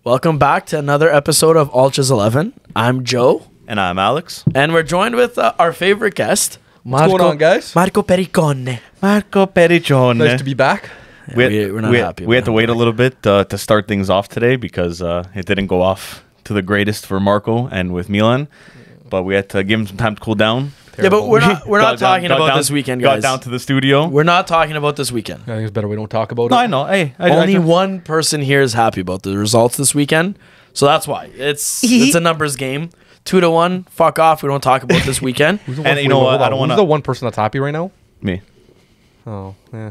Welcome back to another episode of UltrasXI. I'm Joe. And I'm Alex. And we're joined with our favorite guest, What's going on, guys? Marco Pericone. Marco Pericone. Nice to be back. We're not happy. We had to wait a little bit to start things off today because it didn't go off to the greatest for Marco and with Milan. But we had to give him some time to cool down. Terrible. Yeah, but we're not talking about this weekend, guys. Got down to the studio. We're not talking about this weekend. I think it's better we don't talk about it. No, I know. Hey, Only one person here is happy about the results this weekend. So that's why. It's a numbers game. 2-1. Fuck off. We don't talk about this weekend. And you know what? I don't want Who's the one person that's happy right now? Me. Oh, yeah.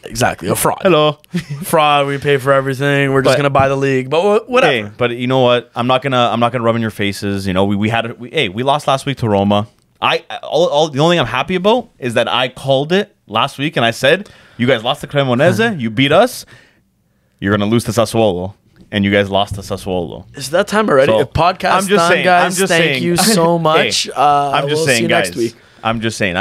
Exactly. A fraud. Hello. Fraud. We pay for everything. We're just going to buy the league. But whatever. Hey, but you know what? I'm not gonna rub in your faces. You know, we lost last week to Roma. The only thing I'm happy about is that I called it last week and I said, you guys lost to Cremonese, you beat us, you're gonna lose to Sassuolo. And you guys lost to Sassuolo. Is that time already? So, Podcast I'm just done, saying, guys. I'm just Thank saying. you so much. Hey, I'm just we'll saying, see you guys. next week. I'm just saying.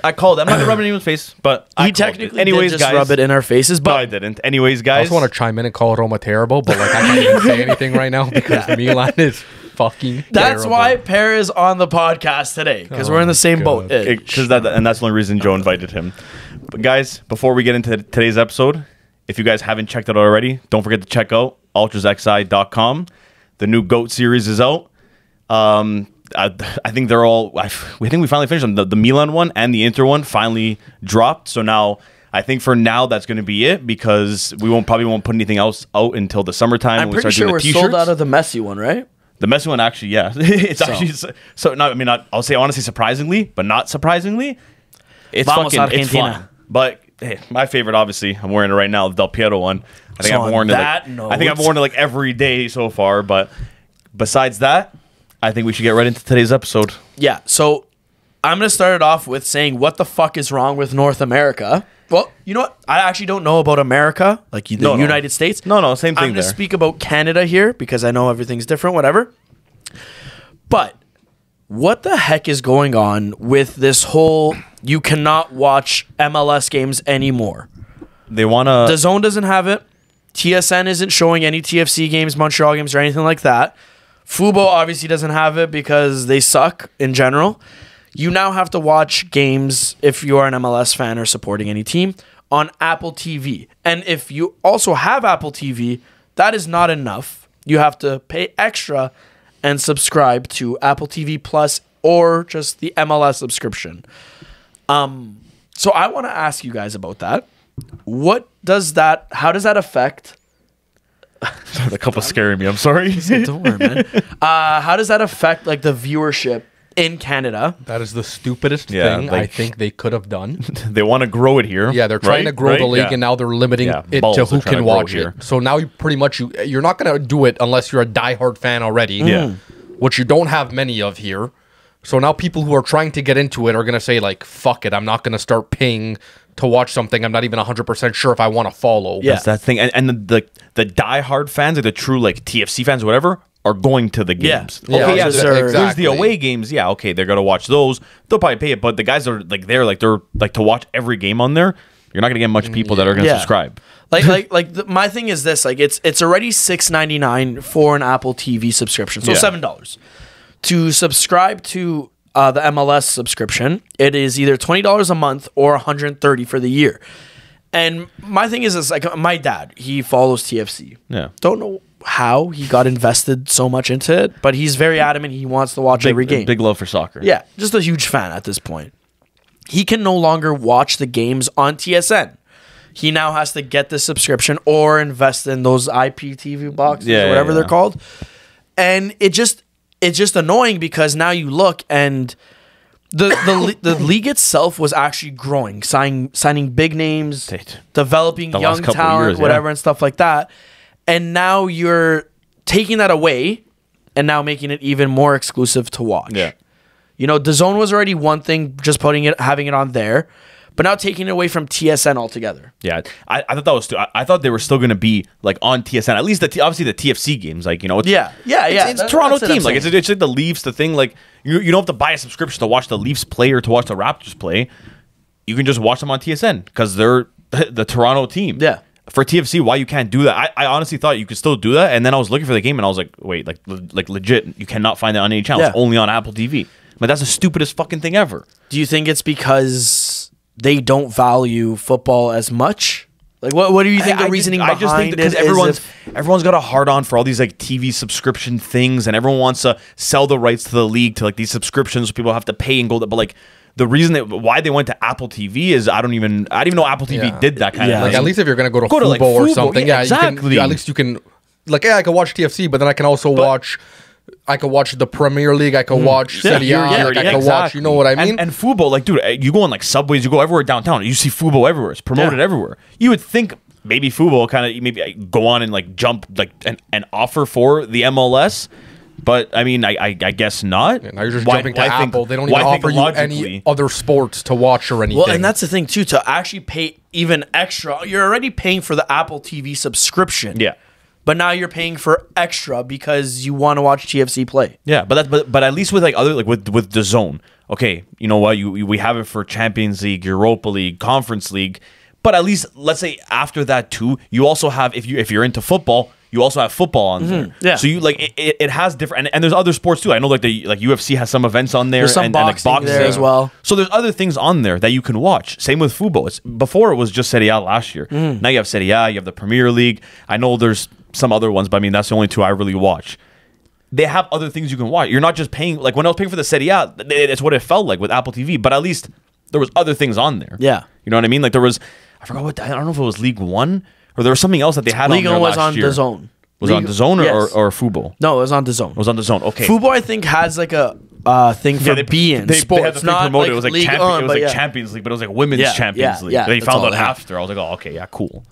I called it. I'm not gonna rub it in anyone's face, but He technically did just rub it in our faces, No, but I didn't. Anyways, I guys. also want to chime in and call Roma terrible, but like I can't even say anything right now because Milan is fucking that's terrible. why Per is on the podcast today, because Oh we're in the same God. boat. Because that's the only reason Joe invited him. But guys, before we get into today's episode, if you guys haven't checked it out already, don't forget to check out UltrasXI.com. The new GOAT series is out. I think they're all. We think we finally finished them. The Milan one and the Inter one finally dropped. So now I think for now that's going to be it because we probably won't put anything else out until the summertime. I'm when we pretty start sure doing we're the sold t-shirts. out of the Messi one, right? The Messi one, actually, yeah, it's actually so. Not, I mean, I'll say honestly, surprisingly, but not surprisingly, it's Vamos, fucking it's Argentina. fun. But hey, my favorite, obviously, I'm wearing it right now, the Del Piero one. I think So I've worn it. on I think I've worn it like every day so far. But besides that, I think we should get right into today's episode. Yeah. So I'm gonna start it off with saying, what the fuck is wrong with North America? Well, you know what? I actually don't know about America, like the United States. No, same thing. I'm going to speak about Canada here because I know everything's different, whatever. But what the heck is going on with this whole you cannot watch MLS games anymore? They want to. DAZN doesn't have it. TSN isn't showing any TFC games, Montreal games, or anything like that. FUBO obviously doesn't have it because they suck in general. You now have to watch games, if you are an MLS fan or supporting any team, on Apple TV. And if you also have Apple TV, that is not enough. You have to pay extra and subscribe to Apple TV Plus or just the MLS subscription. So I want to ask you guys about that. How does that affect... The couple scaring me. I'm sorry. Don't worry, man. How does that affect like the viewership in Canada? That is the stupidest Yeah, thing like- I think they could have done. They want to grow it here. Yeah, they're trying to grow the league, and now they're limiting it balls, to they're who trying can to grow watch it it. here. So now you're not going to do it unless you're a diehard fan already. Yeah. Which you don't have many of here. So now people who are trying to get into it are going to say like, fuck it, I'm not going to start paying to watch something I'm not even 100% sure if I want to follow. Yeah. That's that thing. And the diehard fans, like the true like TFC fans or whatever, are going to the games. Yeah. Okay, Yeah, there's exactly. the away games. Yeah, okay, they're gonna watch those. They'll probably pay it, but the guys are like they're to watch every game on there. You're not gonna get much people that are gonna subscribe. My thing is this: like it's already $6.99 for an Apple TV subscription, so Yeah. $7 to subscribe to the MLS subscription. It is either $20 a month or $130 for the year. And my thing is this: like my dad, he follows TFC. Yeah. Don't know how he got invested so much into it, but he's very adamant. He wants to watch every game. Big love for soccer. Yeah, just a huge fan at this point. He can no longer watch the games on TSN. He now has to get the subscription or invest in those IPTV boxes or whatever they're called. And it's just annoying because now you look and the league itself was actually growing, signing big names, developing young last couple talent, years, whatever, and stuff like that. And now you're taking that away and now making it even more exclusive to watch. Yeah. You know, DAZN was already one thing, just having it on there, but now taking it away from TSN altogether. Yeah, I thought that was. I thought they were still going to be like on TSN. At least obviously the TFC games, like it's, It's Toronto teams. Like it's like the Leafs. The thing, like you don't have to buy a subscription to watch the Leafs play or to watch the Raptors play. You can just watch them on TSN because they're the Toronto team. Yeah. for TFC, why you can't do that. I honestly thought you could still do that, and then I was looking for the game, and I was like, wait, like legit, you cannot find it on any channel. It's only on Apple TV. Like, that's the stupidest fucking thing ever. Do you think it's because they don't value football as much? Like, what do you think the reasoning behind it is? I just think because everyone's got a hard on for all these like TV subscription things, and everyone wants to sell the rights to the league to like these subscriptions, so people have to pay and go. But like the reason why they went to Apple TV is I didn't even know Apple TV did that kind of thing. Like, at least if you're gonna go to FUBO like or FUBO, something, exactly. At least you can. Like, I can watch TFC, but then I can also watch. I could watch the Premier League. I could watch Serie A. I could watch. You know what I mean? And FUBO, like, dude, you go on like subways, you go everywhere downtown, you see FUBO everywhere. It's promoted everywhere. You would think maybe FUBO kind of maybe go on and like jump like an offer for the MLS, but I mean, I guess not. Now you're just jumping to Apple. They don't even offer you any other sports to watch or anything. Well, and that's the thing too. To actually pay even extra, you're already paying for the Apple TV subscription. Yeah. But now you're paying for extra because you want to watch TFC play. Yeah, but at least with like other like with DAZN, okay, you know what? We have it for Champions League, Europa League, Conference League, but at least let's say after that too, you also have if you're into football, you also have football on there. Yeah. So you like it has different and there's other sports too. I know like the UFC has some events on there. There's some boxing there as well. So there's other things on there that you can watch. Same with FUBO. Before it was just Serie A last year. Now you have Serie A, you have the Premier League. I know there's some other ones, but I mean that's the only two I really watch. They have other things you can watch. You're not just paying like when I was paying for the Serie A, it's what it felt like with Apple TV. But at least there was other things on there. Yeah, you know what I mean. Like there was, I forgot what I don't know if it was League One or there was something else that they had League on there was last on year. DAZN. Was it on DAZN or FUBO? No, it was on DAZN. It was on DAZN. Okay. FUBO I think has like a thing for being sports. They had the thing not promoted. like it was like, Champions League, but it was like Women's Champions League. They found out after. I was like, oh, okay, yeah, cool.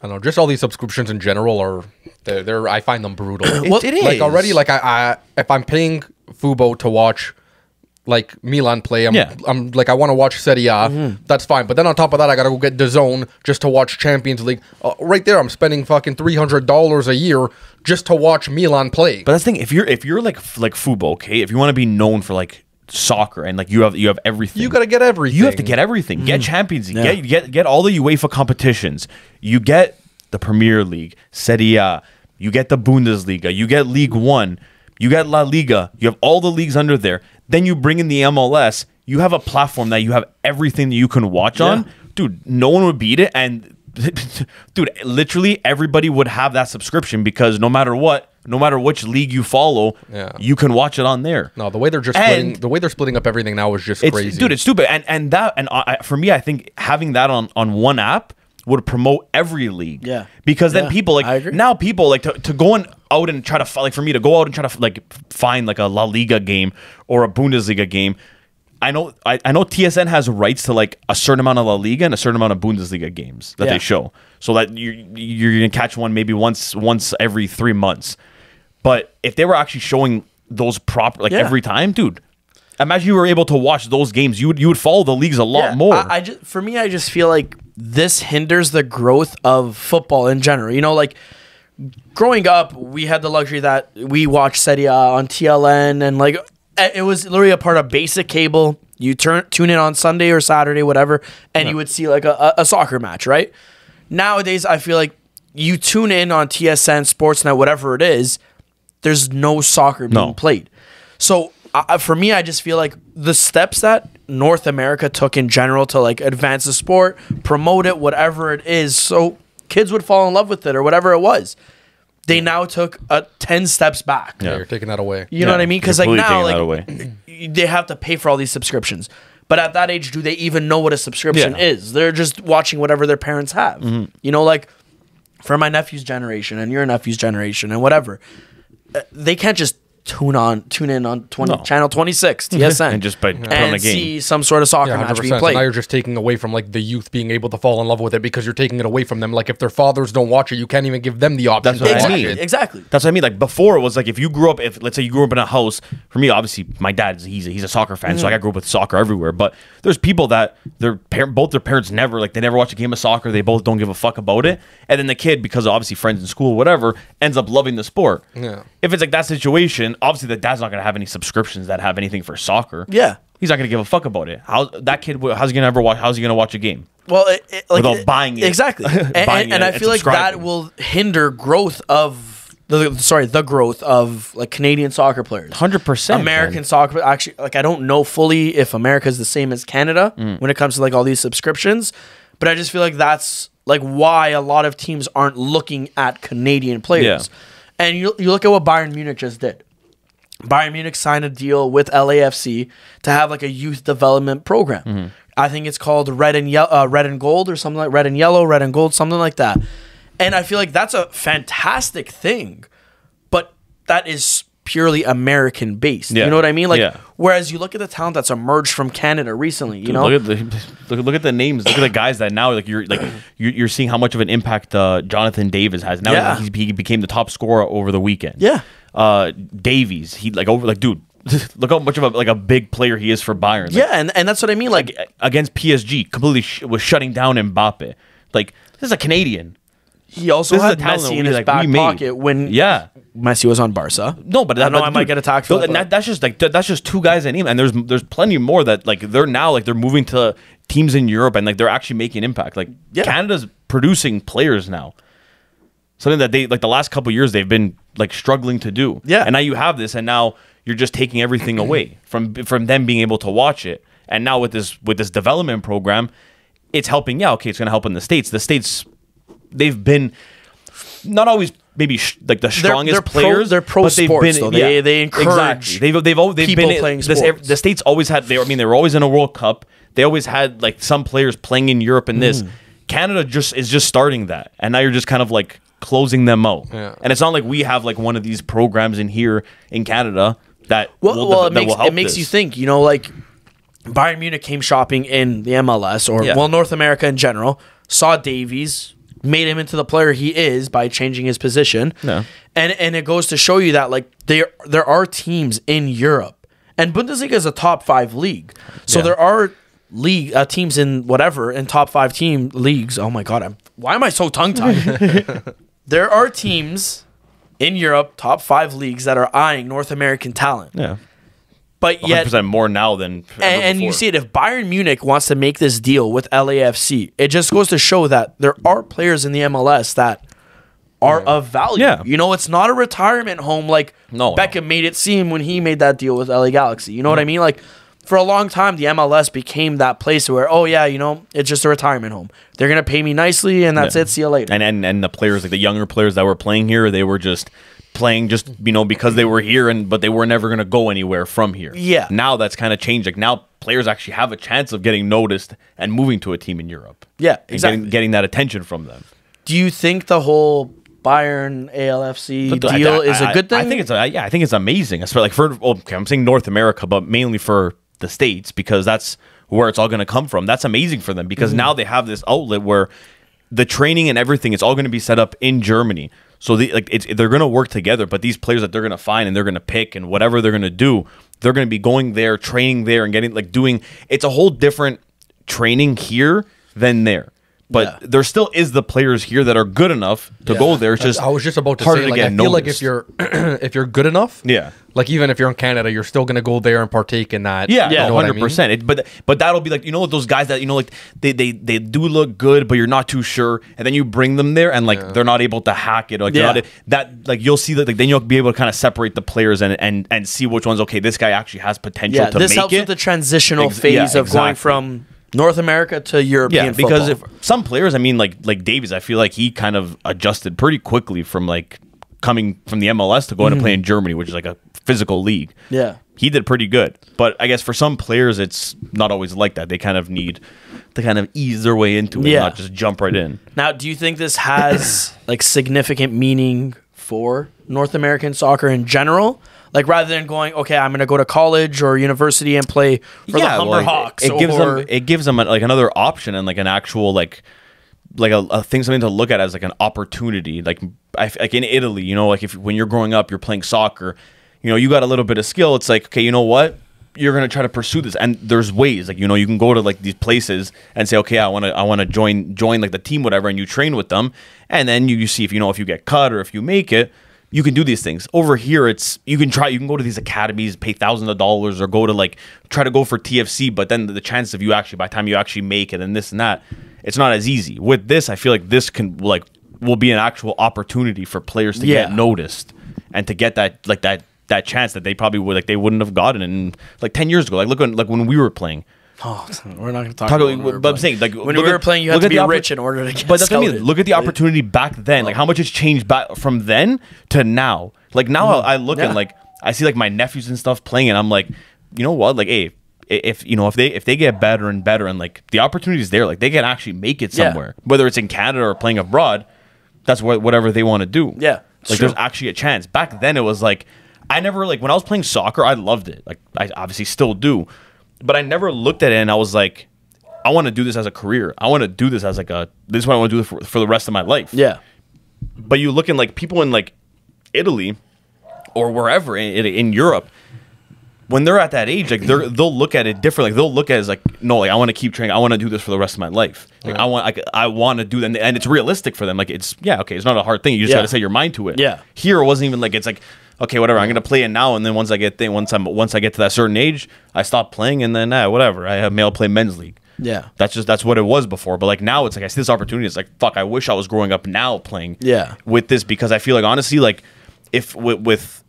I don't know, just all these subscriptions in general are they're I find them brutal. It is. Like already, like I if I'm paying FUBO to watch like Milan play, I'm like I want to watch Serie A, that's fine. But then on top of that, I gotta go get DAZN just to watch Champions League. Right there, I'm spending fucking $300 a year just to watch Milan play. But that's the thing, if you're like FUBO, okay, if you want to be known for like soccer and like you have everything, you gotta get everything. You have to get everything. Get Champions League. Get all the UEFA competitions. You get the Premier League, Serie A. You get the Bundesliga. You get League One. You get La Liga. You have all the leagues under there. Then you bring in the MLS. You have a platform that you have everything that you can watch on. Dude, no one would beat it. And dude, literally everybody would have that subscription because no matter what, no matter which league you follow, you can watch it on there. No, the way they're just splitting up everything now is just crazy. Dude, it's stupid. And for me, I think having that on one app would promote every league. Yeah. Because then people like now people like to go out and try to like for me to go out and try to like find like a La Liga game or a Bundesliga game. I know TSN has rights to like a certain amount of La Liga and a certain amount of Bundesliga games that they show. So that you're gonna catch one maybe once every 3 months. But if they were actually showing those proper like every time, dude, imagine you were able to watch those games. You would follow the leagues a lot more. I just feel like this hinders the growth of football in general. You know, like growing up, we had the luxury that we watched Serie A on TLN, and like it was literally a part of basic cable. You tune in on Sunday or Saturday, whatever, and you would see like a soccer match, right? Nowadays, I feel like you tune in on TSN, Sportsnet, whatever it is, there's no soccer being played. So for me, I just feel like the steps that North America took in general to like advance the sport, promote it, whatever it is, so kids would fall in love with it or whatever it was. They now took 10 steps back. Yeah, you're taking that away. You know what I mean? Because like now, like they have to pay for all these subscriptions. But at that age, do they even know what a subscription is? They're just watching whatever their parents have. You know, like for my nephew's generation and your nephew's generation and whatever, they can't just tune in on channel 26 TSN and just put on a game, see some sort of soccer match being played. So now you're just taking away from like the youth being able to fall in love with it because you're taking it away from them. Like if their fathers don't watch it, you can't even give them the option. That's what I mean. Exactly. That's what I mean. Like before, it was like if you grew up, let's say you grew up in a house. For me, obviously, my dad he's a soccer fan, so I grew up with soccer everywhere. But there's people that both their parents they never watch a game of soccer. They both don't give a fuck about it, and then the kid, because of obviously friends in school, whatever, ends up loving the sport. Yeah. If it's like that situation, obviously the dad's not gonna have any subscriptions that have anything for soccer. Yeah. He's not going to give a fuck about it. How's he going to watch? How's he going to watch a game? Well, without buying it. Exactly. and I feel like that will hinder growth of the growth of like Canadian soccer players. 100%. American soccer, actually, like I don't know fully if America is the same as Canada when it comes to like all these subscriptions, but I just feel like that's like why a lot of teams aren't looking at Canadian players. Yeah. And you look at what Bayern Munich just did. Bayern Munich signed a deal with LAFC to have like a youth development program. I think it's called Red and Gold or something like Red and Yellow, Red and Gold, something like that. And I feel like that's a fantastic thing, but that is purely American based. You know what I mean? Like, whereas you look at the talent that's emerged from Canada recently. You know, look at the names. Look at the guys that now you're seeing how much of an impact Jonathan Davis has. Now he became the top scorer over the weekend. Yeah, Davies. Dude. Look how much of a big player he is for Bayern. Like, and that's what I mean. Like against PSG, completely was shutting down Mbappe. Like this is a Canadian. He also had Messi in his back pocket when Messi was on Barca. No, but I know I might get attacked. That's just two guys in him, and there's plenty more that like they're now like they're moving to teams in Europe and like they're actually making impact. Like Canada's producing players now. Something that they like the last couple of years they've been like struggling to do. Yeah, and now you have this, and now you're just taking everything away from them being able to watch it. And now with this development program, it's helping. Yeah, okay, it's going to help in the States. The States, they've been not always maybe like the strongest players. They're pro sports, though. They encourage they've people been playing sports. The States always had. They were always in a World Cup. They always had like some players playing in Europe and this. Canada is just starting that, and now you're just kind of like closing them out. Yeah. And it's not like we have like one of these programs in here in Canada that it makes you think, you know, like Bayern Munich came shopping in the MLS or North America in general, saw Davies, made him into the player he is by changing his position. Yeah. And it goes to show you that like there are teams in Europe, and Bundesliga is a top 5 league. So there are teams in top 5 team leagues. Oh my god, why am I so tongue tied? There are teams in Europe, top 5 leagues that are eyeing North American talent. Yeah. But yet 100% more now than and you see it, if Bayern Munich wants to make this deal with LAFC, it just goes to show that there are players in the MLS that are of value. Yeah. You know, it's not a retirement home like Beckham made it seem when he made that deal with LA Galaxy. You know what I mean? Like for a long time, the MLS became that place where, it's just a retirement home. They're going to pay me nicely, and that's it. See you later. And the players, like the younger players that were playing here, they were just playing because they were here, but they were never going to go anywhere from here. Yeah. Now that's kind of changed. Like now players actually have a chance of getting noticed and moving to a team in Europe. Yeah, exactly. And getting that attention from them. Do you think the whole Bayern ALFC deal is a good thing? I think it's amazing. Especially I'm saying North America, but mainly for the States, because that's where it's all going to come from. That's amazing for them because now they have this outlet where the training and everything is all going to be set up in Germany. So they're going to work together, but these players that they're going to find and they're going to pick and whatever they're going to do, they're going to be going there, training there, and it's a whole different training here than there. But there still is the players here that are good enough to go there. It's just I was just about to say, like, I feel like if you're if you're good enough, like even if you're in Canada, you're still gonna go there and partake in that. Yeah, 100%. But that'll be like, you know, those guys that, you know, like they do look good, but you're not too sure, and then you bring them there and like they're not able to hack it. Like you'll see that, like, then you'll be able to kind of separate the players and see which ones. Okay, this guy actually has potential to make it. This helps with the transitional phase of going from North America to European football. Because if some players, I mean, like Davies, I feel like he kind of adjusted pretty quickly from like coming from the MLS to going to play in Germany, which is like a physical league. Yeah. He did pretty good. But I guess for some players, it's not always like that. They kind of need to kind of ease their way into it, not just jump right in. Now, do you think this has like significant meaning for North American soccer in general? Like, rather than going, okay, I'm going to go to college or university and play for the Humber Hawks. It gives them like another option and like an actual like a thing, something to look at as like an opportunity. Like in Italy, you know, like when you're growing up, you're playing soccer, you know, you got a little bit of skill. It's like, okay, you know what? You're going to try to pursue this. And there's ways, like, you know, you can go to like these places and say, okay, I want to join like the team, whatever. And you train with them. And then you see if you get cut or if you make it, you can do these things. Over here, it's you can go to these academies, pay thousands of dollars, or go to like try to go for TFC, but then the chance of you actually by the time you actually make it and this and that, it's not as easy. With this, I feel like this will be an actual opportunity for players to get noticed and to get that chance that they probably wouldn't have gotten in like 10 years ago. Like look when we were playing. Oh, we're not going to talk about but I'm saying, like, when we were playing, you had to be rich in order to get But that's what I mean. scouted. Look at the opportunity back then. Like, how much has changed back from then to now. Like, now I look and, like, I see, like, my nephews and stuff playing, and I'm like, you know what? Like, hey, if they get better and better, and, like, the opportunity is there, like, they can actually make it somewhere. Whether it's in Canada or playing abroad, that's whatever they want to do. Yeah. Like, there's actually a chance. Back then, it was, like, I never, like, when I was playing soccer, I loved it. Like, I obviously still do. But I never looked at it and I was like, I want to do this as a career. I want to do this as like this is what I want to do for the rest of my life. Yeah. But you look in like people in like Italy or wherever in Europe, when they're at that age, like they'll look at it differently. Like, they'll look at it as like, no, like I want to keep training. I want to do this for the rest of my life. Like I want to do that, and it's realistic for them. Like it's okay. It's not a hard thing. You just got to set your mind to it. Yeah. Here it wasn't even like it's like, okay, whatever. I'm gonna play it now, and then once I get to that certain age, I stop playing, and then whatever. I have male play men's league. Yeah, that's what it was before. But like now, it's like I see this opportunity. It's like fuck. I wish I was growing up now playing. With this, because I feel like honestly, like if with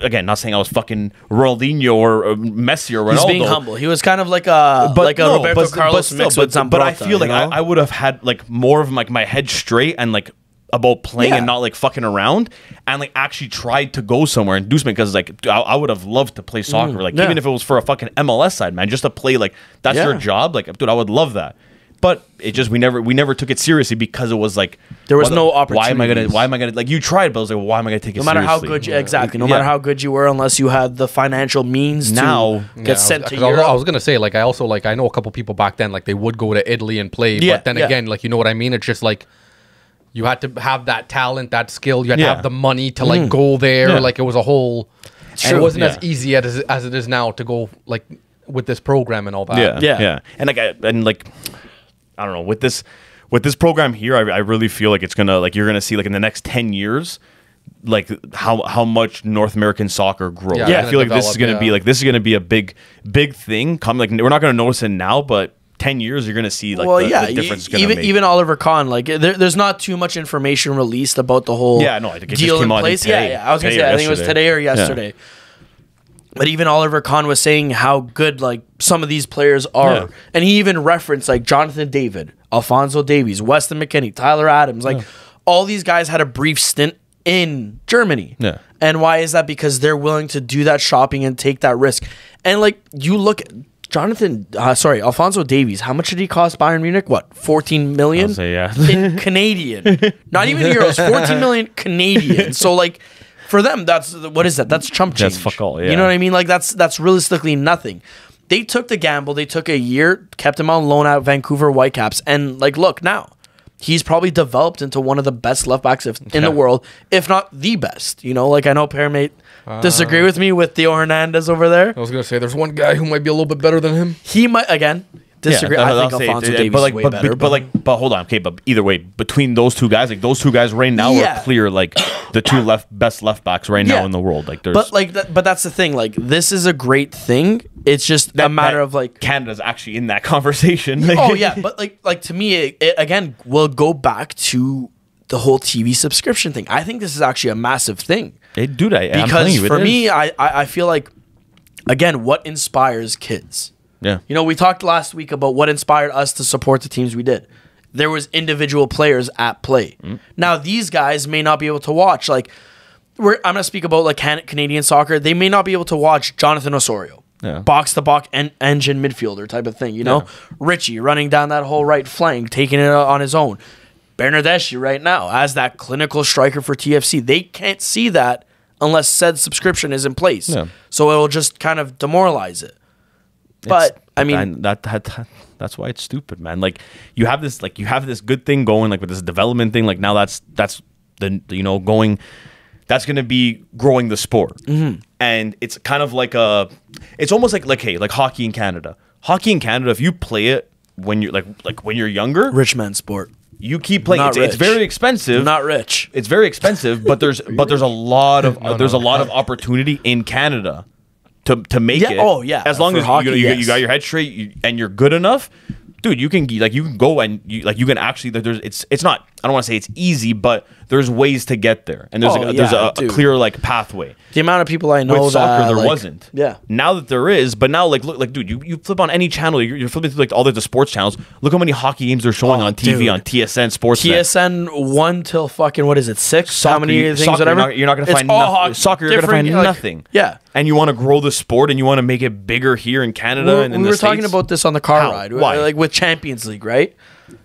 again, not saying I was fucking Ronaldinho or Messi or Ronaldo. He's being humble. He was kind of like a Roberto Carlos mixed with Zambrota. But I feel like I would have had like more of like my head straight and like about playing and not like fucking around, and like actually tried to go somewhere and do something, because like dude, I would have loved to play soccer, like even if it was for a fucking MLS side, man, just to play, like that's your job, like dude, I would love that. But it just we never took it seriously, because it was like there was no opportunity. Why am I gonna like, you tried, but I was like, why am I gonna take it no matter seriously? how good no matter how good you were, unless you had the financial means to get sent to Europe. I was gonna say, like, I also, like, I know a couple people back then, like, they would go to Italy and play, but then again, like, you know what I mean, it's just like you had to have that talent, that skill. You had to have the money to like go there. Like, it was a whole. And it wasn't as easy as it is now to go like with this program and all that. Yeah. And like I don't know, with this program here, I really feel like it's gonna, like, you're gonna see like in the next 10 years, like how much North American soccer grows. I feel like this is gonna be a big thing. Like, we're not gonna notice it now, but 10 years, you're going to see like the difference. Even Oliver Kahn, like there's not too much information released about the whole I think it deal just came in place. Today. I was going to say, I think it was today or yesterday. But even Oliver Kahn was saying how good like some of these players are. And he even referenced like Jonathan David, Alphonso Davies, Weston McKennie, Tyler Adams. Like all these guys had a brief stint in Germany. And why is that? Because they're willing to do that shopping and take that risk. And like you look at Alphonso Davies, how much did he cost Bayern Munich? What, 14 million? I'll say, in Canadian. Not even euros, 14 million Canadian. So like for them, what is that? That's chump change. That's fuck all, You know what I mean? Like that's realistically nothing. They took the gamble. They took a year, kept him on loan at Vancouver Whitecaps, and like look now, he's probably developed into one of the best left backs in the world, if not the best. You know, like I know Paramate disagree with me with Theo Hernandez over there. I was gonna say there's one guy who might be a little bit better than him. He might disagree. I think Alphonso Davies is way better. But hold on, okay. But either way, between those two guys, like those two guys right now are clear like the two best left backs right now in the world. Like there's, but that's the thing. Like this is a great thing. It's just a matter of like Canada's actually in that conversation. But like to me, it again will go back to the whole TV subscription thing. I think this is actually a massive thing. Because for me, I feel like again, what inspires kids. Yeah. You know, we talked last week about what inspired us to support the teams we did. There was individual players at play. Now, these guys may not be able to watch. Like, I'm going to speak about like Canadian soccer. They may not be able to watch Jonathan Osorio. Box-to-box engine midfielder type of thing, you know? Richie running down that whole right flank, taking it on his own. Bernardeschi right now as that clinical striker for TFC. They can't see that unless said subscription is in place. So it will just kind of demoralize it. But I mean that's why it's stupid, man. Like you have this good thing going, like with this development thing. Like now that's the going. That's going to be growing the sport, and it's kind of like it's almost like hockey in Canada. Hockey in Canada, if you play it when you're like when you're younger, rich man sport. you keep playing. Not It's rich. very expensive. Not rich. It's very expensive, but there's a lot of opportunity in Canada to make Yeah, it. oh, yeah. As long For as hockey, you yes. got your head straight and you're good enough, dude. You can go and you can actually it's not. I don't want to say it's easy, but there's ways to get there, and there's a dude. clear pathway. The amount of people I know With soccer, that, there wasn't. Yeah. Now that there is, but now look, dude, you flip on any channel, you're flipping through all the sports channels. Look how many hockey games they're showing on TV dude. on TSN Sports. TSN 1 till fucking, what is it, 6? How many things, soccer, whatever? You're not going to It's find all nothing. hockey, Soccer, you're going to find different, nothing. Yeah. And you want to grow the sport and you want to make it bigger here in Canada and in we the were talking States? about this on the car How? ride. Why? Like with Champions League, right?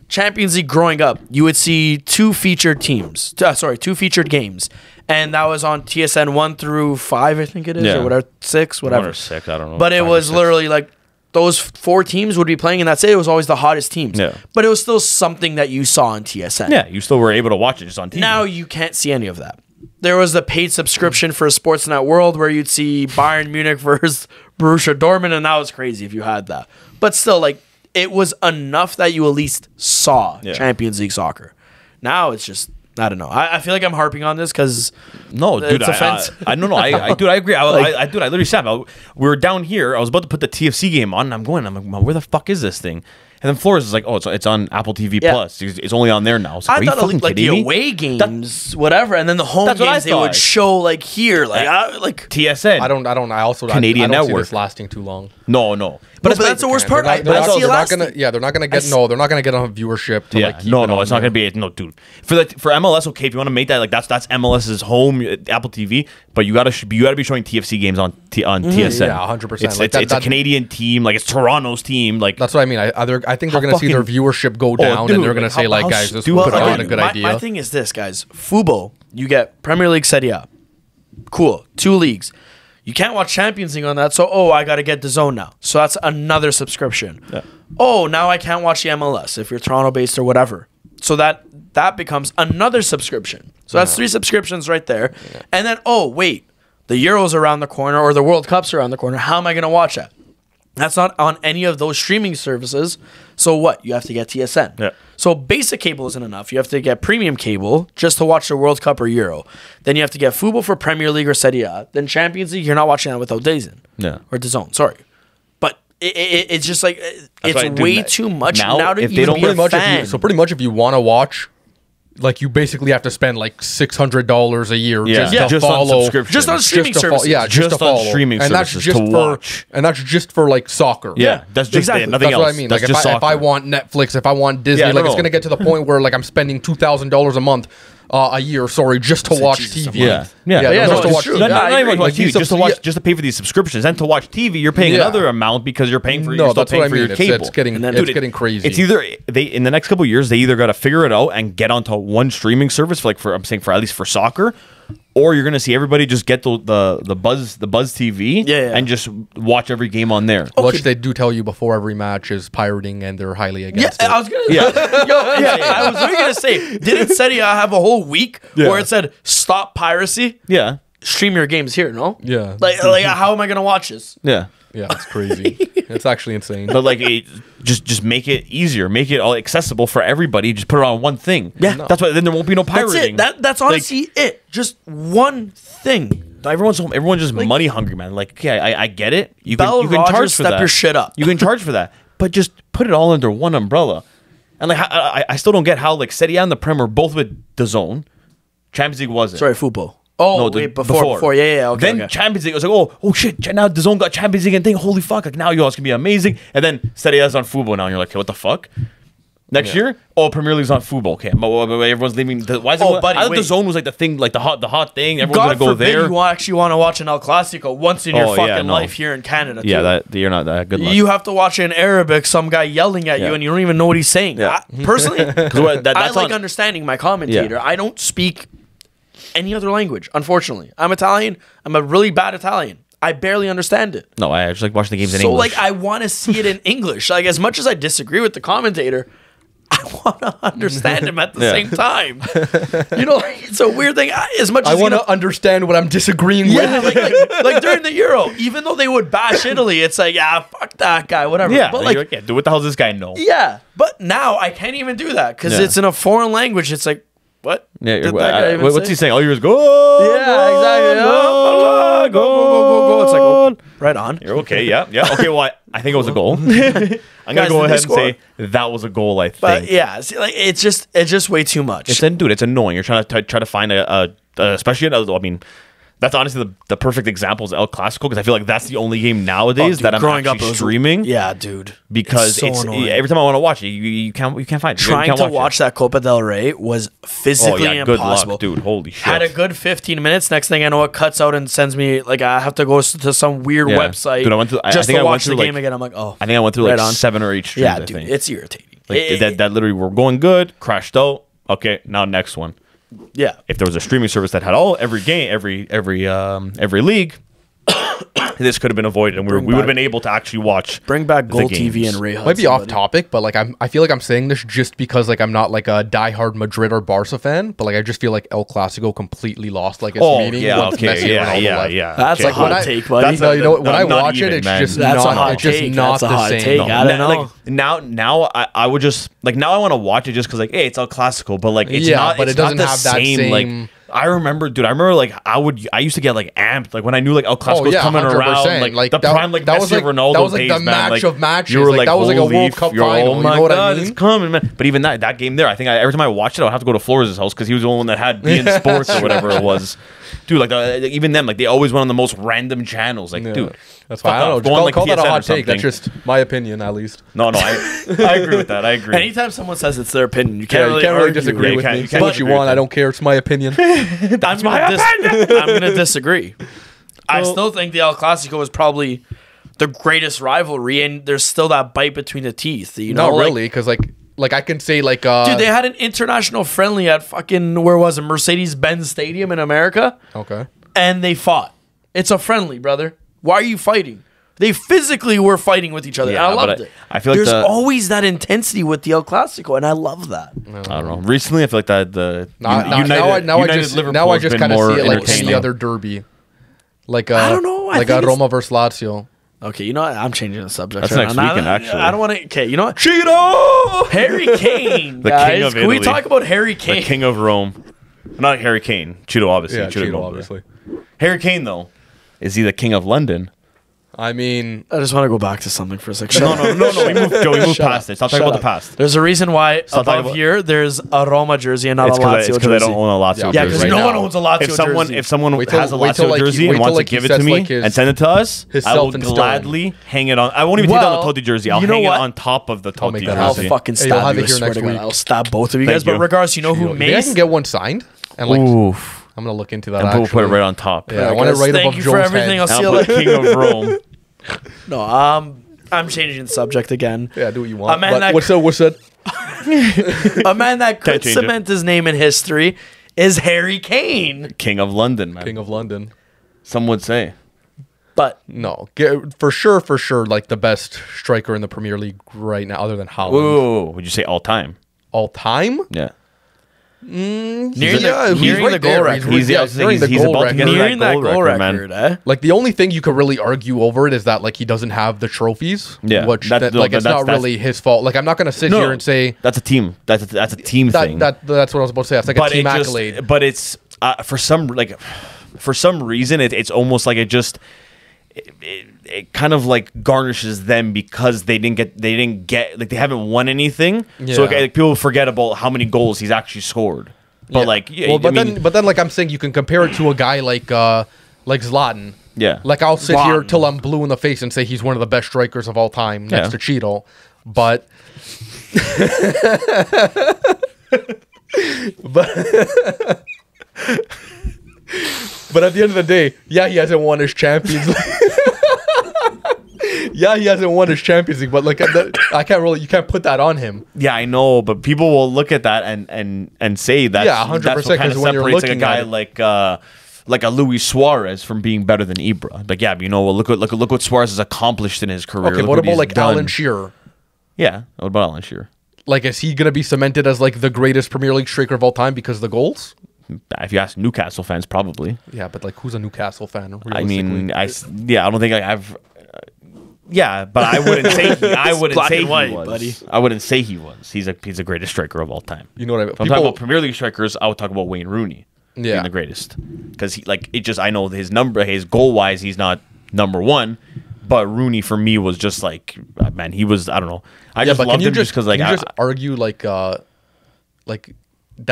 Champions League growing up, you would see 2 featured teams. 2 featured games. And that was on TSN 1 through 5, I think it is, Yeah. or whatever, 6, whatever. 1 or 6, I don't know. But it 5 or was 6. literally like those 4 teams would be playing, and that's it. It was always the hottest teams. Yeah. But it was still something that you saw on TSN. Yeah, you still were able to watch it just on TV. Now you can't see any of that. There was the paid subscription for Sportsnet World where you'd see Bayern Munich versus Borussia Dortmund, and that was crazy if you had that. But still, it was enough that you at least saw Champions League soccer. Now it's just, I don't know. I feel like I'm harping on this because No, dude, it's offensive. I agree. I literally sat. We were down here. I was about to put the TFC game on, and I'm like, where the fuck is this thing? And then Flores is like, oh, it's on Apple TV Yeah. Plus. It's only on there now. I was like, I are you thought fucking like the kidding me? away games, whatever, and then the home That's what I games they would thought. show here, TSN. I also Canadian I don't see Network. this lasting too long. No. But that's the worst part. I see it lasting. They're not gonna get they're not gonna get on viewership. To, Yeah, keep no, it on it's not there. gonna be no, dude. For MLS, okay, if you want to make that that's MLS's home Apple TV, but you gotta be showing TFC games on TSN. Yeah, 100%. It's a Canadian team, it's Toronto's team, That's what I mean. I think they're gonna see their viewership go down, dude, and they're gonna like, say how guys, this stupid was are not you? a good my idea. thing is this, guys. FUBO, you get Premier League, Serie A. Cool. 2 leagues. You can't watch Champions League on that, so I got to get DAZN now. So that's another subscription. Yeah. Now I can't watch the MLS if you're Toronto-based or whatever. So that becomes another subscription. So that's 3 subscriptions right there. Yeah. And then, wait, the Euros around the corner or the World Cup's around the corner. How am I going to watch that? That's not on any of those streaming services. So what? You have to get TSN. Yeah. So basic cable isn't enough. You have to get premium cable just to watch the World Cup or Euro. Then you have to get FUBO for Premier League or Serie A. Then Champions League, you're not watching that without DAZN. Yeah. Or DAZN, sorry. But it's just it's way too much now to if they even don't be a Pretty much, fan. pretty much, if you want to watch, you basically have to spend $600 a year just to just on follow, subscription. Just on streaming services. just to on follow. streaming and services that's just to for, watch. and that's just for soccer. Yeah, that's just exactly. it. Nothing That's else. what I mean. That's If just I soccer. want Netflix, if I want Disney, Yeah, no, it's no. gonna get to the point where I'm spending $2,000 a month, a year, just to watch Jesus, a TV. month. Yeah, just no, to it's watch true. TV. Not I even agree. watch TV, Like, just to pay for these subscriptions, and to watch TV, you're paying Yeah. another amount because you're paying for No, you're still that's what paying I for mean. your It's cable. getting And then, it's dude, getting crazy. It's either they in the next couple of years they either got to figure it out and get onto one streaming service for I'm saying for at least for soccer, or you're gonna see everybody just get the Buzz TV Yeah. and just watch every game on there. which they do tell you before every match is pirating, and they're highly Yeah, against it. I was gonna. Yeah. I was really gonna say, didn't Serie A have a whole week where it said stop piracy? Yeah, Stream your games here, no? Yeah. Like how am I gonna watch this? yeah. Yeah, it's crazy. It's actually insane. But just make it easier, make it all accessible for everybody. Just put it on one thing. Yeah. That's why then there won't be no That's pirating. it. That's honestly it. Just one thing. Everyone's just money hungry, man. I get it. You Bell can Rogers, charge for step that. your shit up. You can charge for that, but just put it all under one umbrella. And I still don't get how Serie A and the Prem are both with DAZN. Champions League wasn't. Sorry, FUBO. Oh, wait, before. Yeah. Okay. Then Champions League, I was like, oh shit! Now DAZN got Champions League and thing. Holy fuck! Now you all can be amazing. And then Serie A's on FUBO now, and you're like, okay, what the fuck? Next year, Premier League's on FUBO. Okay, but everyone's leaving. Why is it? buddy, I thought wait. DAZN was the thing, the hot thing. Everyone's God gonna go forbid there. you actually want to watch an El Clasico once in your Oh, fucking yeah, no. life here in Canada. Yeah, too. you're not that good. Luck. You have to watch it in Arabic, some guy yelling at Yeah. you, and you don't even know what he's saying. Yeah. Personally, I that's like on- understanding my commentator. Yeah. I don't speak any other language, unfortunately. I'm Italian. I'm a really bad Italian. I barely understand it. No, I actually like watching the games in So, English. I want to see it in English. As much as I disagree with the commentator, I want to understand him at the Yeah. same time. It's a weird thing. As much I as want to understand what I'm disagreeing yeah, with. like during the Euro, even though they would bash Italy, it's fuck that guy, whatever. Yeah, but like, yeah, dude, what the hell does this guy know? yeah. But now I can't even do that because Yeah. it's in a foreign language. It's like, what? Yeah, Did that guy even what's say? he saying? All you hear is go. Yeah, exactly. Go, Go. It's like, oh, right on. You're okay. Yeah. Okay. Well, I think it was a goal. I'm gonna Guys, go did ahead they and score? say that was a goal. I think. But yeah, see, like it's just way too much. Dude, it's annoying. You're trying to find especially. I mean, that's honestly the perfect example is El Clasico because I feel like that's the only game nowadays Dude, that I'm growing actually it was- streaming. Yeah, dude. Because so annoying. every time I want to watch it, you can't find it. You Trying can't to it. watch that Copa del Rey was physically good impossible. luck, dude. Holy shit. Had a good 15 minutes. Next thing I know, it cuts out and sends me like I have to go to some weird Yeah. website Dude, I went through- I just think to I went watch the through, game like- again. I'm like, oh, I think I went through right like on. 7 or 8 streams. Yeah, I dude, think. it's irritating. Like, that literally were going good, crashed out. Okay, now next one. Yeah, If there was a streaming service that had every game, every league, this could have been avoided, and we would have been able to actually watch. bring back the Goal games. TV and Ray Hudson. Might be off buddy. topic, but like I feel like I'm saying this just because like I'm not like a diehard Madrid or Barca fan, but like I just feel like El Clasico completely lost like its meaning. yeah, once Messi and Ronaldo left. yeah. That's okay. a hot When I- take, buddy. That's No, you know what? When I not watch even, it, it's man. just That's a not. hot It's just take. not That's a the hot same. take. I don't Like, know. now I would just like now I want to watch it just because like hey it's El Clasico, but like it's Yeah, not. but it's it doesn't not the have that same. Like same- I remember like I used to get like amped like when I knew like El Clasico was yeah, coming 100%. around like the that- prime like that Messi was like- Ronaldo that was like days, the man. match Like, of matches. you were Like, that was like a holy World Cup you're, final, Oh you my know what I God, mean? it's coming, man. But even that game there, I think every time I watched it, I would have to go to Flores' house because he was the one that had beIN Sports or whatever it was. Dude, like even them, like they always went on the most random channels. Like, Yeah. dude, That's fuck fine. I don't off. know. Go on, Just call that a TSN or hot take. That's something. just my opinion, at least. No, I agree with that. I agree. Anytime someone says it's their opinion, you Yeah, can't you really can't really argue. disagree Yeah, you with can't- me. you Say can't what you disagree want. with I don't care. It's my opinion. I'm gonna disagree. I still think the El Clasico was probably the greatest rivalry, and there's still that bite between the teeth. You know, Not like, really, because like I can say like dude, they had an international friendly at fucking where was it, Mercedes-Benz Stadium in America, okay. and they fought. It's a friendly, brother. Why are you fighting? They physically were fighting with each other. Yeah, and I but loved it. I feel like there's the- always that intensity with the El Clasico, and I love that. I don't know. Recently, I feel like that the Now I just kind of see it like any other derby, like I don't know. I like think a Roma versus Lazio. Okay, you know what? I'm changing the subject. That's right next now. weekend, actually. I don't want to. Okay, you know what? Cheeto, Harry Kane, The guys. king of Can we Italy. talk about Harry the Kane? king of Rome. Not Harry Kane. Cheeto, obviously. Yeah, Cheeto, Cheeto, obviously. Harry Kane, though, is he the king of London? I mean, I just want to go back to something for a second. No. We moved past it. Stop talking about the past. There's a reason why Stop talking above about- here there's a Roma jersey and not It's a Lazio because I jersey. don't own a Lazio Yeah, jersey. Yeah, because right no now. one owns a Lazio jersey. If someone Wait till- has a wait till, Lazio like, jersey wait and till, wants like, to give he it to sets, me like, his- and send it to us, I will self in stone. gladly hang it on. I won't even take down the Well, Totti jersey. I'll you know hang it what? on top of the I'll make Totti that I'll jersey. fucking Hey, you'll stab have you. it I here swear next to God. week. I'll stab both of you Thank guys. But you. regardless, you know who maybe I made can get one signed, and like Oof. I'm gonna look into that. And we'll Actually, put it right on top. Yeah, I want it guys, right thank above you for Joe's everything. head. I'll see you I'll put later. King of Rome. No, I'm changing the subject again. Yeah, do what you want. A man But that- what's that? A man that could Can't change it. cement his name in history is Harry Kane. King of London, man. King of London. Some would say. But No, for sure, like the best striker in the Premier League right now, other than Haaland. Whoa, would you say all time? All time? Yeah. nearing Yeah, he's nearing right the goal there. record. He's- Yeah, he's nearing the goal about to record. get Nearing that goal record, man. record, eh? Like the only thing you could really argue over it is that like he doesn't have the trophies. Yeah, which that- that, no, like it's that's- not really his fault. Like I'm not gonna sit No, here and say that's a team. That's a team thing. that's what I was about to say. It's like a team accolade. But it's for some reason it's almost like it kind of like garnishes them because they didn't get like they haven't won anything. So Yeah. like, people forget about how many goals he's actually scored. But Yeah. like, yeah, well, I mean, then like I'm saying, you can compare it to a guy like Zlatan. Yeah. Like I'll sit here Zlatan. till I'm blue in the face and say he's one of the best strikers of all time, next Yeah. to Cheeto. But but at the end of the day, yeah, he hasn't won his Champions League. Yeah, he hasn't won his Champions League, but like I can't really, you can't put that on him. yeah, I know, but people will look at that and say that Yeah, 100%, that's what kind of 'cause when you're separates like a looking guy at it. like a Luis Suarez from being better than Ibra. Like, yeah, but you know, well, look what Suarez has accomplished in his career. Okay, Look what about he's like done. Alan Shearer? Yeah, what about Alan Shearer? Like, is he gonna be cemented as like the greatest Premier League striker of all time because of the goals? If you ask Newcastle fans, probably. Yeah, but like, who's a Newcastle fan? I mean, realistically? I don't think I have. Yeah, but I wouldn't say he. I wouldn't black say and he white, was. buddy. I wouldn't say he was. He's the greatest striker of all time. You know what I mean? If I'm talking about Premier League strikers, I would talk about Wayne Rooney being the greatest, because I know his goal wise, he's not number one, but Rooney for me was just like, man, he was. I don't know. I just loved him just because like you just argue like that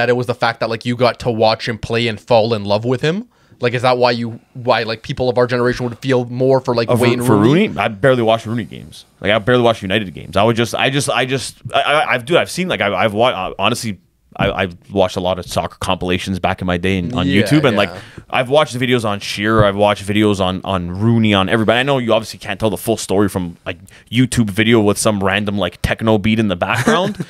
it was the fact that like you got to watch him play and fall in love with him. Like, is that why like people of our generation would feel more for like Wayne for Rooney? Rooney? I barely watched Rooney games. Like I barely watched United games. I've seen like I've watched honestly. I've watched a lot of soccer compilations back in my day on YouTube, and like I've watched videos on Shearer, I've watched videos on Rooney, on everybody. I know you obviously can't tell the full story from like YouTube video with some random like techno beat in the background,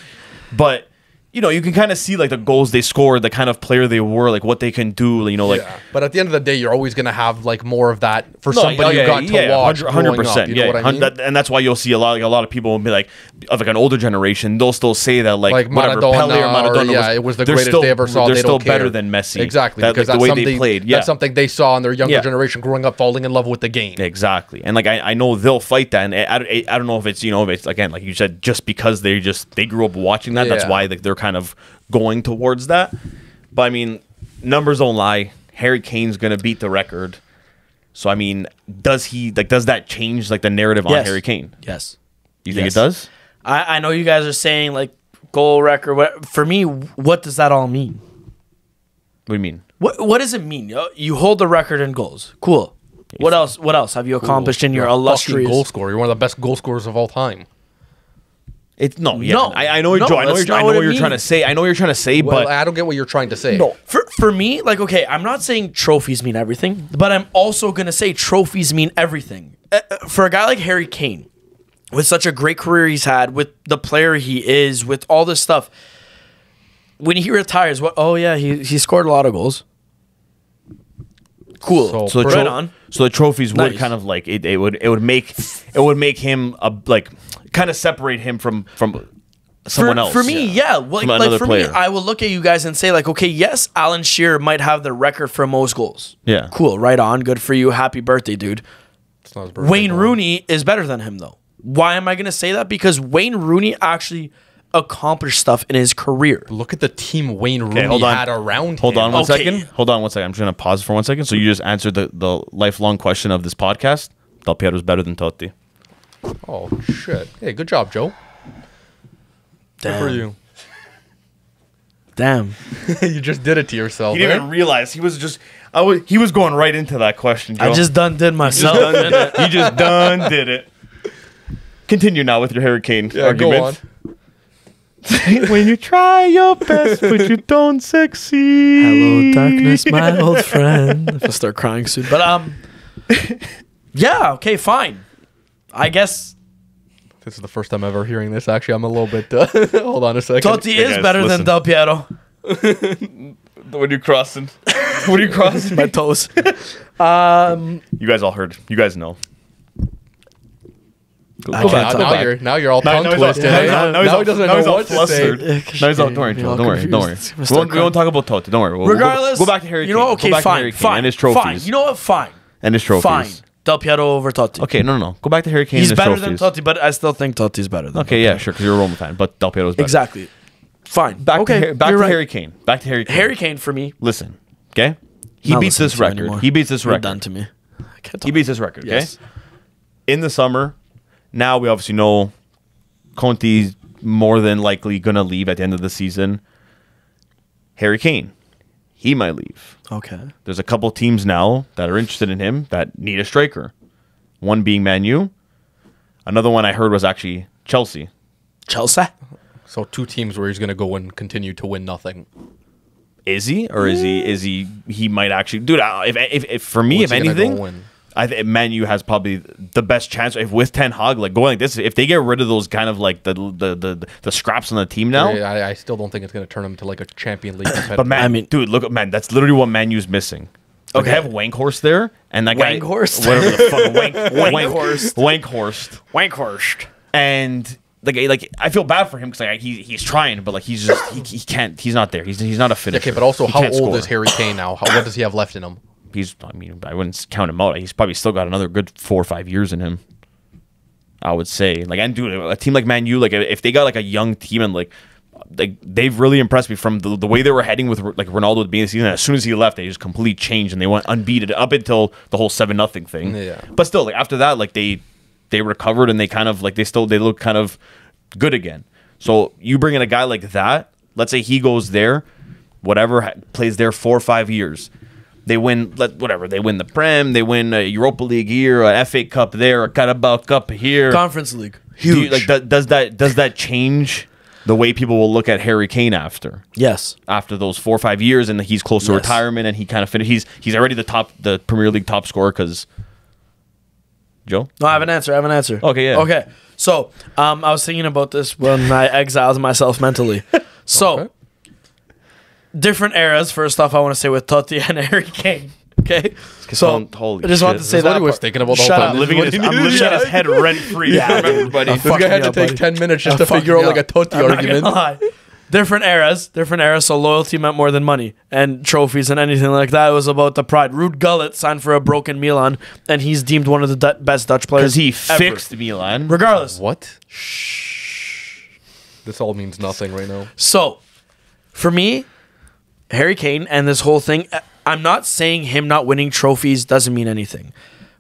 but you know, you can kind of see like the goals they scored, the kind of player they were, like what they can do. You know, like. Yeah. But at the end of the day, you're always gonna have like more of that for somebody you got to watch. 100%. You know what I mean? And that's why you'll see a lot of people will be like, of like an older generation, they'll still say that like whatever Maradona, it was the greatest they ever saw. They're still better than Messi. Exactly, that, because like, that's the way something they played. That's something they saw in their younger generation growing up, falling in love with the game. Exactly, and like I know they'll fight that, and I don't know if it's if it's again like you said, just because they grew up watching that. That's why they're kind of going towards that. But I mean, numbers don't lie. Harry Kane's gonna beat the record. So I mean, does that change like the narrative on Harry Kane? Yes. You think it does? I know you guys are saying like goal record. For me, what does that all mean? What do you mean? What does it mean? You hold the record in goals. Cool. What else? What else have you accomplished in your illustrious goal scorer? You're one of the best goal scorers of all time. No. I know Joe. I know what you're trying to say. I know what you're trying to say, well, but I don't get what you're trying to say. No, for me, like, okay, I'm not saying trophies mean everything, but I'm also gonna say trophies mean everything. For a guy like Harry Kane, with such a great career he's had, with the player he is, with all this stuff, when he retires, he scored a lot of goals. Cool. So the trophies would kind of like it would make him kind of separate him from someone else. For me, like for me, I will look at you guys and say like, okay, yes, Alan Shearer might have the record for most goals. Yeah. Cool, right on, good for you, happy birthday, dude. It's not his birthday, Wayne Rooney is better than him though. Why am I going to say that? Because Wayne Rooney actually accomplished stuff in his career. Look at the team Wayne Rooney had around him. Hold on one second. I'm just going to pause for 1 second. So you just answered the lifelong question of this podcast. Del Piero's better than Totti. Oh, shit. Hey, good job, Joe. Damn. Good for you. Damn. You just did it to yourself. You didn't even realize he was he was going right into that question, Joe. I just did myself. You just did it. Continue now with your Harry Kane argument. Go on. When you try your best, but you don't succeed. Hello, darkness, my old friend. If I start crying soon, but yeah, okay, fine. I guess this is the first time ever hearing this. Actually, I'm a little bit. Hold on a second. Totti is better than Del Piero. What are you crossing? What are you crossing? My toes. You guys all heard. You guys know. Now you're all tongue twisted. Now he doesn't know what to say. No, he's all, don't worry. We won't talk about Totti. Don't worry. Regardless, go back to Harry Kane. You know, okay, fine. And his trophies. Fine. You know what? Fine. And his trophies. Fine. Del Piero over Totti. Okay, no. Go back to Harry Kane. He's and his better trophies. than Totti, but I still think Totti's better than Okay, yeah, sure, because you're a Roma fan, but Del Piero's better. Exactly. Fine. Back to Harry Kane. Back to Harry Kane. Harry Kane for me. Listen, okay? He beats this record. He beats this record. Done to me. He beats this record, okay? Yes. In the summer, now we obviously know Conte's more than likely going to leave at the end of the season. Harry Kane, he might leave. Okay. There's a couple teams now that are interested in him that need a striker. One being Man U. Another one I heard was actually Chelsea. Chelsea? So two teams where he's going to go and continue to win nothing. Is he? Or is he? He might actually. Dude, if for me, if anything, I think Man U has probably the best chance. If with Ten Hag like going like this, if they get rid of those kind of like the scraps on the team now, I still don't think it's going to turn them to like a Champion League competitor. But man, dude, look, man, that's literally what Man U's missing. Like, okay, they have Wankhorst there, and that guy, Wankhorst, whatever the fuck, Wankhorst, and like I feel bad for him because like he's trying, but like he's just he can't. He's not there. He's not a finisher. Okay, but also how old is Harry Kane now? What does he have left in him? I wouldn't count him out. He's probably still got another good 4 or 5 years in him. I would say. Like, and dude, a team like Man U, like if they got like a young team and like they've really impressed me from the way they were heading with like Ronaldo at the beginning of the season. As soon as he left, they just completely changed and they went unbeaten up until the whole 7-0 thing. Yeah. But still, like after that, like they recovered and they kind of like they look kind of good again. So you bring in a guy like that. Let's say he goes there, whatever, plays there 4 or 5 years. They win, they win the Prem, they win a Europa League here, a FA Cup there, a Carabao Cup here, Conference League, huge. Does that change the way people will look at Harry Kane after? Yes. After those 4 or 5 years, and he's close to retirement, and he kind of finished. He's already the Premier League top scorer because. Joe? No, I have an answer. Okay, yeah. Okay. So, I was thinking about this when I exiled myself mentally. So. Okay. Different eras. First off, I want to say with Totti and Harry Kane. Okay, so holy I just wanted to say that he was thinking about the whole Shut time. up. I'm living in his head rent free. Yeah, everybody. This guy had to take 10 minutes just to figure out like a Totti argument. Different eras. So loyalty meant more than money and trophies and anything like that. It was about the pride. Ruud Gullit signed for a broken Milan, and he's deemed one of the best Dutch players because he ever. fixed Milan. Regardless, what? Shh. This all means nothing right now. So, for me, Harry Kane and this whole thing, I'm not saying him not winning trophies doesn't mean anything.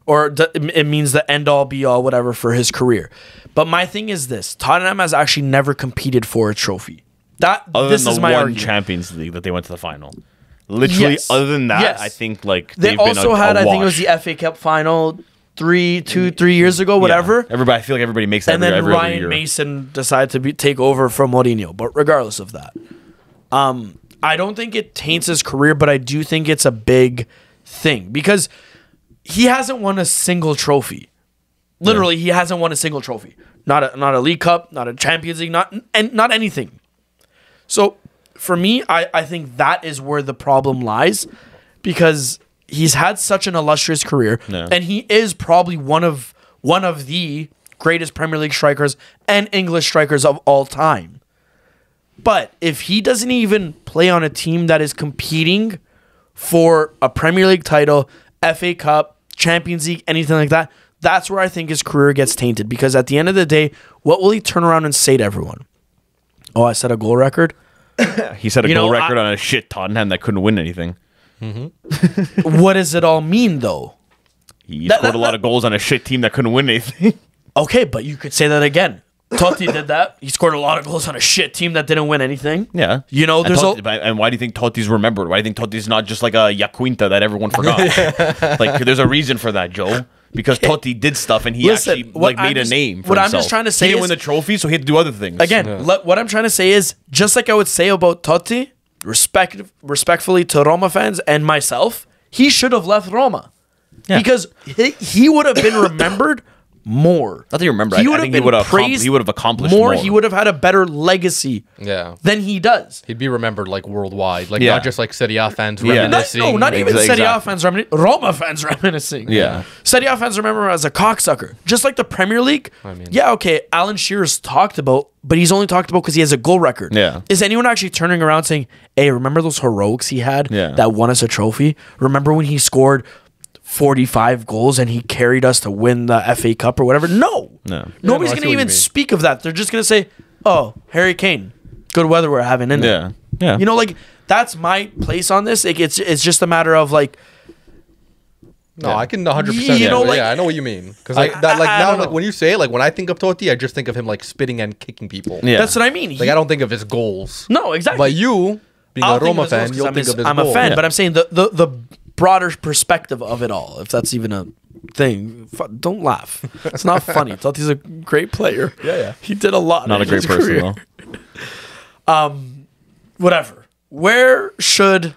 Or it means the end-all, be-all, whatever for his career. But my thing is this. Tottenham has actually never competed for a trophy. This is my argument. Champions League that they went to the final. Literally, yes. Other than that, yes. I think like they also had, I think it was the FA Cup final 3 years ago, whatever. Yeah. I feel like everybody makes that and then every Ryan year. Mason decided to take over from Mourinho. But regardless of that, I don't think it taints his career, but I do think it's a big thing because he hasn't won a single trophy. Literally, he hasn't won a single trophy. Not a League Cup, not a Champions League, not anything. So for me, I think that is where the problem lies because he's had such an illustrious career, and he is probably one of the greatest Premier League strikers and English strikers of all time. But if he doesn't even play on a team that is competing for a Premier League title, FA Cup, Champions League, anything like that, that's where I think his career gets tainted. Because at the end of the day, what will he turn around and say to everyone? Oh, I set a goal record? He set a goal record on a shit Tottenham that couldn't win anything. Mm-hmm. What does it all mean, though? He scored a lot of goals on a shit team that couldn't win anything. Okay, but you could say that again. Totti did that. He scored a lot of goals on a shit team that didn't win anything. Yeah. You know, there's and why do you think Totti's remembered? Why do you think Totti's not just like a Yaquinta that everyone forgot? Like, there's a reason for that, Joe. Because Totti did stuff and he actually made a name for himself. I'm just trying to say he didn't win the trophy, so he had to do other things. Again, what I'm trying to say is, just like I would say about Totti, respectfully to Roma fans and myself, he should have left Roma. Yeah. Because he would have been remembered more. Not that you remember. I think he would have accomplished more. He would have had a better legacy than he does. He'd be remembered like worldwide. Like not just like Serie A fans reminiscing. Not even Serie A fans reminiscing. Roma fans reminiscing. Yeah. Serie A fans remember him as a cocksucker. Just like the Premier League. I mean, Alan Shearer's talked about, but he's only talked about because he has a goal record. Yeah. Is anyone actually turning around saying, hey, remember those heroics he had that won us a trophy? Remember when he scored 45 goals and he carried us to win the FA Cup or whatever? No. Nobody's going to even speak of that. They're just going to say, oh, Harry Kane, good weather we're having in there. Yeah. You know, like, that's my place on this. Like, it's just a matter of, like... No, I can 100%. You know, like, I know what you mean. Because like when you say it, like when I think of Totti, I just think of him like spitting and kicking people. Yeah. That's what I mean. Like I don't think of his goals. No, exactly. But you, being a Roma fan, you'll think of his goals. I'm a fan, but I'm saying the broader perspective of it all, if that's even a thing. Don't laugh. It's not funny. Totti's a great player. Yeah. He did a lot. Not a great person though. Whatever. Where should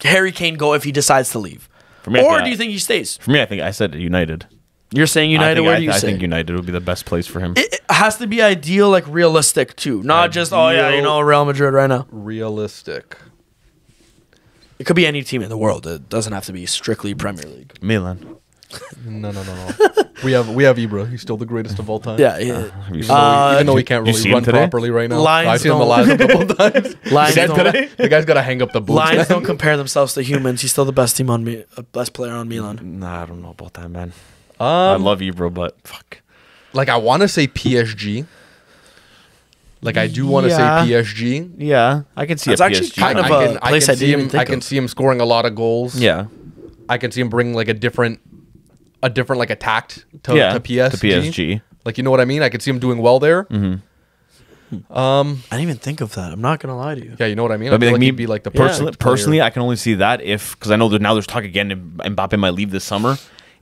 Harry Kane go if he decides to leave? For me, or do you think he stays? For me, I think I said United. You're saying United? Where do you say? I think United would be the best place for him. It has to be ideal, like realistic too. Not just, Real Madrid right now. Realistic. It could be any team in the world. It doesn't have to be strictly Premier League. Milan. No. We have Ibra. He's still the greatest of all time. Yeah. Even though he can't really run properly right now. I've seen him alive a couple of times. The guy's got to hang up the boots. Lions don't compare themselves to humans. He's still the best team best player on Milan. Nah, I don't know about that, man. I love Ibra, but fuck. Like, I want to say PSG. Like, I do want to say PSG. Yeah, I can see It's a actually PSG. kind of a place I didn't even think I can of. see him scoring a lot of goals. Yeah. I can see him bringing like a different like attack to Yeah, PSG. to PSG. Like, you know what I mean? I could see him doing well there. I didn't even think of that. I'm not gonna lie to you. Yeah, you know what I mean? I mean, feel like me, he'd be like the personally, player. I can only see that if, because I know that now there's talk again, Mbappe might leave this summer.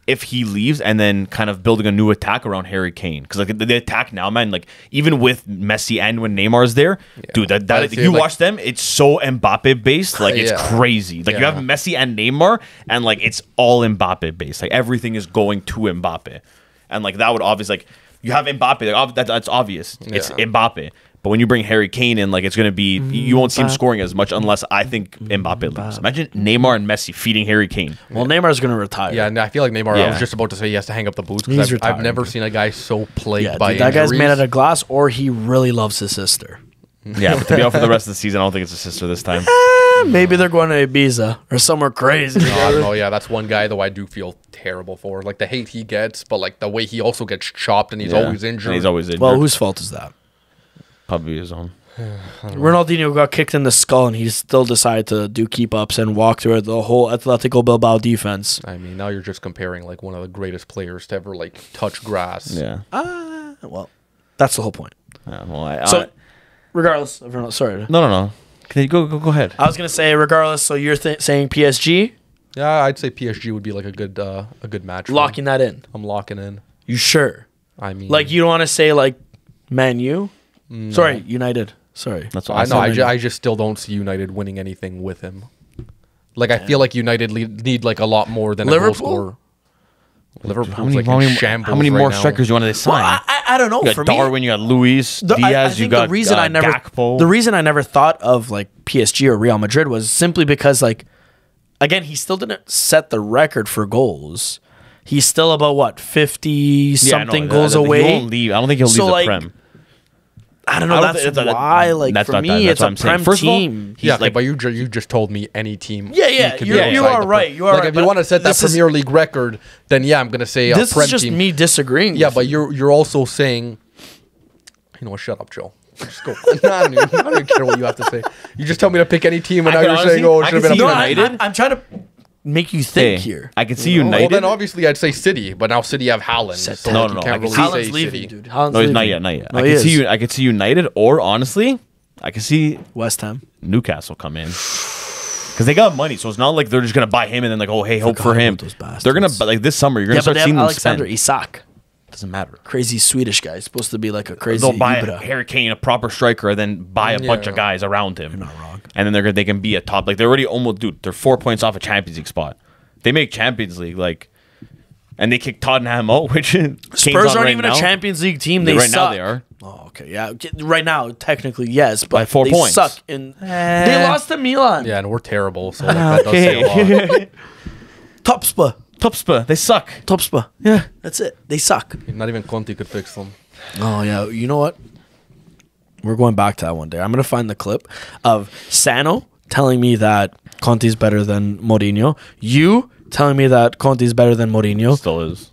If he leaves, and then kind of building a new attack around Harry Kane, because like the attack now, man, like even with Messi and when Neymar's there, dude, that you watch them, it's so Mbappe based, like it's crazy. Like you have Messi and Neymar, and like it's all Mbappe based. Like everything is going to Mbappe, and like that would obviously, like you have Mbappe, like, that's obvious. It's Mbappe. But when you bring Harry Kane in, like it's going to be, you won't see him scoring as much unless I think Mbappe leaves. Imagine Neymar and Messi feeding Harry Kane. Well, Neymar's going to retire. Yeah, and I feel like Neymar. I was just about to say he has to hang up the boots because I've never seen a guy so plagued by that injuries. guy's made out of glass, or he really loves his sister. Yeah, but to be out for the rest of the season, I don't think it's a sister this time. Maybe they're going to Ibiza or somewhere crazy. No, I don't know. Yeah, that's one guy though I do feel terrible for. Like the hate he gets, but like the way he also gets chopped and he's always injured. And he's always injured. Well, whose fault is that? Probably his own. Ronaldinho got kicked in the skull, and he still decided to do keep ups and walk through the whole Atletico Bilbao defense. I mean, now you're just comparing like one of the greatest players to ever like touch grass. Yeah. Well, that's the whole point. Well, Regardless, sorry. No. Can you go ahead? I was gonna say regardless. So you're saying PSG? Yeah, I'd say PSG would be like a good match. for Locking them. that in. I'm locking in. You sure? I mean, Like you don't want to say like Man U? no. Sorry, United. Sorry. That's what I know. said. I just still don't see United winning anything with him. Like I feel like United need like a lot more than Liverpool? a goal scorer. Liverpool's How many, like how in many, shambles how many right more now. strikers you want to sign? Well, I don't know. You For got Darwin, me, you got Luis, I Diaz, think you got the reason I never Gakpo. the reason I never thought of like PSG or Real Madrid was simply because like again he still didn't set the record for goals. He's still about what 50 something goals away. He won't leave. I don't think he'll leave the Prem. I don't know. I don't That's think- why. Like that's for not- me, that's it's what a I'm saying. Prem First of all, team. Yeah, like- but you just told me any team. Yeah, he could be you outside are the right. Prem. You are like right. if you but want to set that this is- Premier League record, then yeah, I'm gonna say a This Prem is just team. me disagreeing. Yeah, with but you. you're also saying, you know what? Shut up, Joe. Just go. I don't even care what you have to say. You just tell me to pick any team, and I now can you're saying, honestly- oh, it I should have can been see a United. Prem. I'm trying to make you think here. I can see Well, United. then obviously I'd say City, but now City have Haaland. So No, like, no, you no, I can't can really see- say Haaland's leaving, City. dude. Haaland's No, he's not leaving. yet. Not yet. No, I he can see is. you. I can see United, or honestly, I can see West Ham. Newcastle come in because they got money. So it's not like they're just gonna buy him and then like, oh, hey, hope for Forgot him. about those bastards. They're gonna like this summer. You're gonna Yeah, but start they have seeing them Alexander spend. Isak. Doesn't matter. Crazy Swedish guy. He's supposed to be like a crazy. They'll buy Ibra. Harry Kane, a proper striker, and then buy a bunch of guys around him. You're not wrong. And then they can be a top. Like they're already almost, dude. They're 4 points off a Champions League spot. They make Champions League like, and they kick Tottenham out, which Spurs aren't even a Champions League team. They right suck. now they are. Oh, okay. Yeah. Right now, technically, yes, but By 4 they points. suck. They lost to Milan. Yeah, and we're terrible, so like, that does say a lot. Topspa. Topspa, they suck. Topspa. Yeah, that's it. They suck. Not even Conte could fix them. Oh, yeah. You know what? We're going back to that one day. I'm going to find the clip of Sano telling me that Conte's better than Mourinho. You telling me that Conte's better than Mourinho. Still is.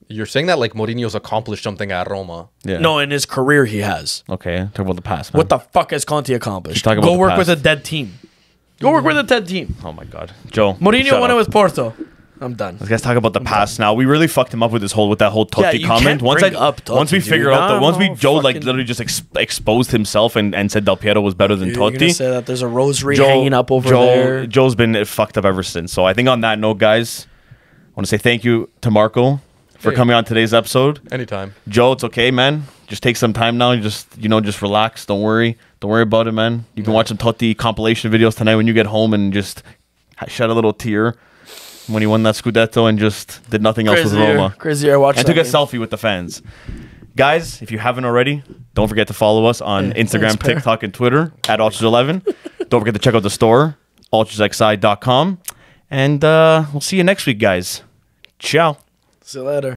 You're saying that like Mourinho's accomplished something at Roma. Yeah. No, in his career, he has. Okay. Talk about the past. Man. What the fuck has Conte accomplished? Just talk about Go the work past. with a dead team. Go work with a dead team. Oh my God, Joe. Mourinho shut won it up. with Porto. I'm done. Let's talk about the past now. We really fucked him up with that whole Totti you comment. can't Once bring up once we Totti, figured dude. out that once we No, Joe like fucking- literally just exposed himself and said Del Piero was better than You're gonna Totti. say that there's a rosary hanging up over there. Joe's been fucked up ever since. So I think on that note, guys, I want to say thank you to Marco for coming on today's episode. Anytime. Joe, it's okay, man. Just take some time now. Just relax. Don't worry about it, man. You can watch some Totti compilation videos tonight when you get home and just shed a little tear when he won that Scudetto and just did nothing else with Roma. Crazy. I watched And that took a game. selfie with the fans. Guys, if you haven't already, don't forget to follow us on Instagram, thanks, Per. TikTok, and Twitter at Ultras11. Don't forget to check out the store, UltrasXI.com. And we'll see you next week, guys. Ciao. See you later.